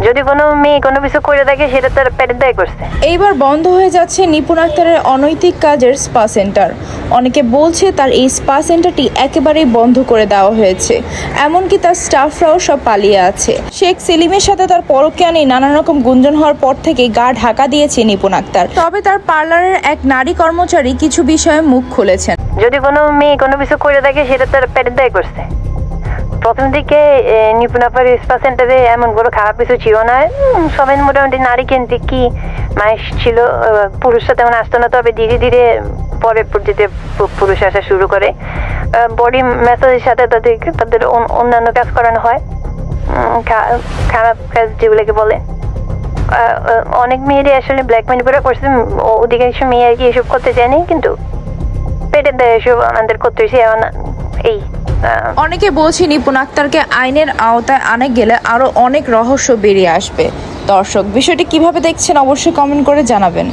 যদি কোনো মেয়ে কোনো কিছু করে থাকে সেটা তার পেটের দায় করছে। এইবার বন্ধ হয়ে যাচ্ছে নিপুণ আক্তারের অনৈতিক কাজের স্পা সেন্টার। অনেকে বলছে তার এই স্পা সেন্টারটি একেবারেই বন্ধ করে দেওয়া হয়েছে, এমনকি তার স্টাফরাও সব পালিয়ে আছে। শেখ সেলিমের সাথে তার পরকীয়া নিয়ে নানান রকম গুঞ্জন হওয়ার পর থেকে গা ঢাকা দিয়েছে নিপুণ আক্তার। তবে তার পার্লারের এক নারী কর্মচারী কিছু বিষয়ে মুখ খুলেছেন। যদি কোনো মেয়ে কোনো কিছু করে থাকে সেটা তার পেটের দায় করছে। প্রথম দিকে নিপুণ আপার স্পা সেন্টারে এমন কোনো খারাপ কিছু ছিল না, সবাই মোটামুটি নারী কেন্দ্রিক কি মানুষ ছিল, পুরুষরা তেমন আসতো না। তবে ধীরে ধীরে পরের পর্যায়ে পুরুষ আসা শুরু করে। বডি ম্যাসাজের সাথে তাদের অন্যান্য কাজ করানো হয়, খারাপ কাজ যেগুলোকে বলে। অনেক মেয়েরই আসলে ব্ল্যাক মানি করে করছে, অধিকাংশ মেয়ে আর কি এসব করতে চায়নি, কিন্তু পেটের দায় এসব আমাদের করতে হয়েছে। এই অনেকে বলছে নিপুণ আক্তারকে আইনের আওতায় আনা গেলে আরো অনেক রহস্য বেরিয়ে আসবে। দর্শক, বিষয়টি কিভাবে দেখছেন অবশ্যই কমেন্ট করে জানাবেন।